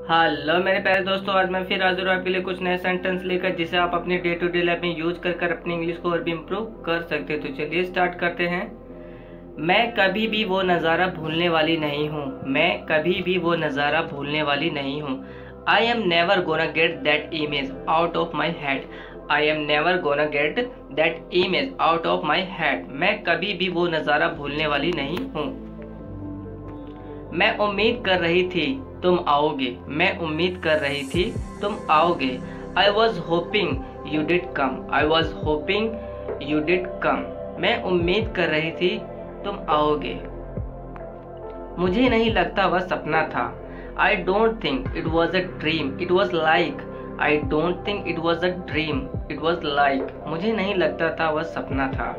Hello मेरे प्यारे दोस्तों, आज मैं फिर हाजिर हूँ आपके लिए कुछ नए सेंटेंस लेकर जिसे आप अपनी डे टू डे लाइफ में यूज कर अपनी इंग्लिश को और भी इम्प्रूव कर सकते हैं। तो चलिए स्टार्ट करते हैं। मैं कभी भी वो नज़ारा भूलने वाली नहीं हूँ। मैं कभी भी वो नज़ारा भूलने वाली नहीं हूँ। I am never gonna get that image out of my head. I am never gonna get that image out of my head. मैं कभी भी वो नज़ारा भूलने वाली नहीं हूँ। मैं उम्मीद कर रही थी तुम आओगे। मैं उम्मीद कर रही थी तुम आओगे। I was hoping you did come. I was hoping you did कम। मैं उम्मीद कर रही थी तुम आओगे। मुझे नहीं लगता वह सपना था। I don't think it was a dream it was like. I don't think it was a dream it was like. मुझे नहीं लगता था वह सपना था।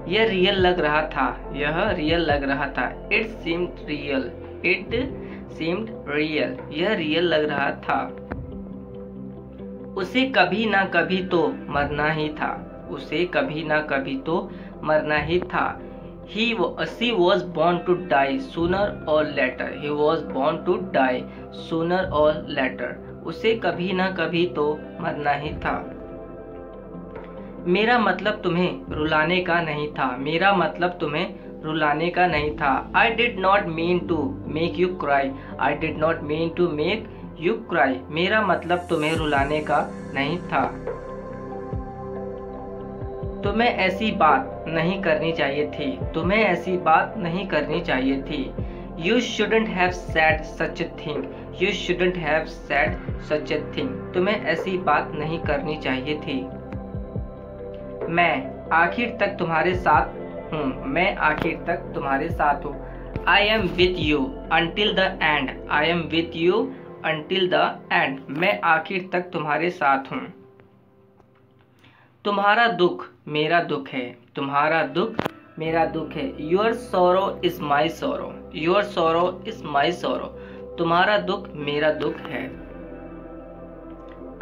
यह रियल लग रहा था। यह रियल लग रहा था। It seemed real. It seemed real. यह रियल लग रहा था। उसे कभी ना कभी तो मरना ही था। उसे कभी ना कभी तो मरना ही था। She was born to die sooner or later. He was born to die sooner or later. उसे कभी ना कभी तो मरना ही था। मेरा मतलब तुम्हें रुलाने का नहीं था। मेरा मतलब तुम्हें रुलाने का नहीं था। I did not mean to make you cry. I did not mean to make you cry. मेरा मतलब तुम्हें रुलाने का नहीं था। तुम्हें ऐसी बात नहीं करनी चाहिए थी। तुम्हें ऐसी बात नहीं करनी चाहिए थी। You shouldn't have said such a thing. You shouldn't have said such a thing. तुम्हें ऐसी बात नहीं करनी चाहिए थी। मैं आखिर तक तुम्हारे साथ हूँ। मैं आखिर तक तुम्हारे साथ हूँ। I am with you until the end. I am with you until the end. मैं आखिर तक तुम्हारे साथ हूँ। तुम्हारा दुख मेरा दुख है। तुम्हारा दुख मेरा दुख है। Your sorrow is my sorrow. Your sorrow is my sorrow. तुम्हारा दुख मेरा दुख है।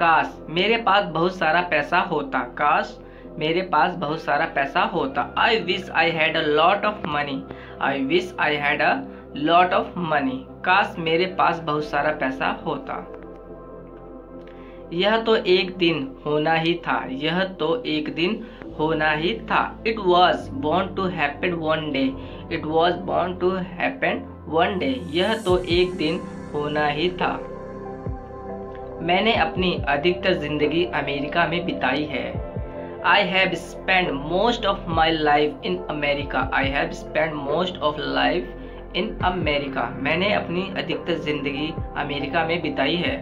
काश मेरे पास बहुत सारा पैसा होता। काश मेरे पास बहुत सारा पैसा होता। I wish I had a lot of money. I wish I had a lot of money. काश मेरे पास बहुत सारा पैसा होता। यह तो एक दिन होना ही था। यह तो एक दिन होना ही था। It was born to happen one day. It was born to happen one day. यह तो एक दिन होना ही था। मैंने अपनी अधिकतर जिंदगी अमेरिका में बिताई है। I have spent most of my life in America. I have spent most of life in America. मैंने अपनी अधिकतर जिंदगी अमेरिका में बिताई है।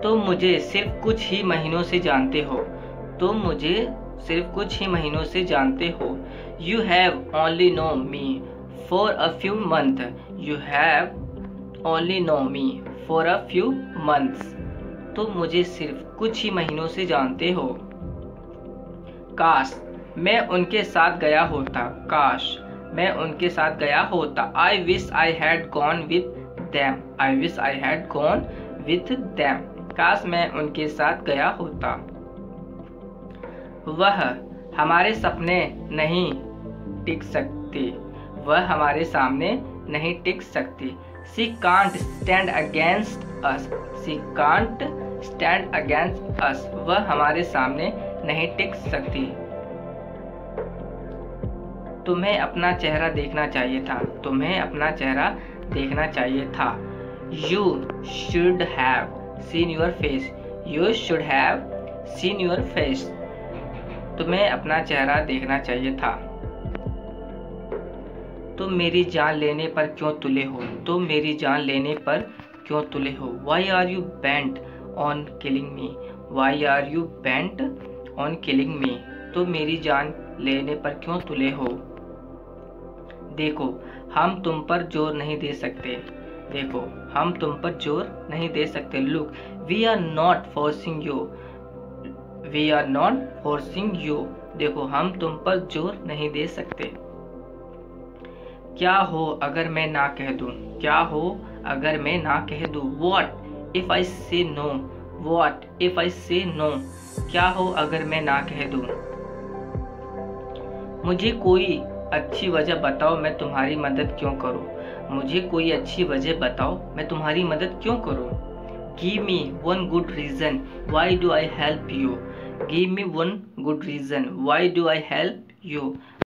तुम मुझे सिर्फ कुछ ही महीनों से जानते हो। तुम मुझे सिर्फ कुछ ही महीनों से जानते हो। You have only known me for a few months. You have only known me for a few months. तुम मुझे सिर्फ कुछ ही महीनों से जानते हो। काश मैं उनके साथ गया होता। काश मैं उनके साथ गया होता। I wish I had gone with them. I wish I had gone with them. काश मैं उनके साथ गया होता। वह हमारे सपने नहीं टिक सकती। वह हमारे सामने नहीं टिक सकती। She can't stand against us. She can't stand against us. वह हमारे सामने नहीं टिक सकती। तुम्हें अपना चेहरा देखना चाहिए था। तुम्हें अपना चेहरा देखना चाहिए था। You should have seen your face. You should have seen your face. तुम्हें अपना चेहरा देखना चाहिए था। तुम मेरी जान लेने पर क्यों तुले हो। तुम मेरी जान लेने पर क्यों तुले हो। Why are you bent on killing me? Why are you bent on killing me? तुम मेरी जान लेने पर क्यों तुले हो। देखो हम तुम पर जोर नहीं दे सकते। देखो हम तुम पर जोर नहीं दे सकते। Look, we are not forcing you. We are not forcing you. देखो हम तुम पर जोर नहीं दे सकते। क्या हो अगर मैं ना कह दूं। क्या हो अगर मैं ना कह दूं। What if I say no? What if I say no? क्या हो अगर मैं ना कह दूं। मुझे कोई अच्छी वजह बताओ मैं तुम्हारी मदद क्यों करूं। मुझे कोई अच्छी वजह बताओ, मैं तुम्हारी मदद क्यों करूं? Give me one good reason why do I help you. Give me one good reason why do I help you.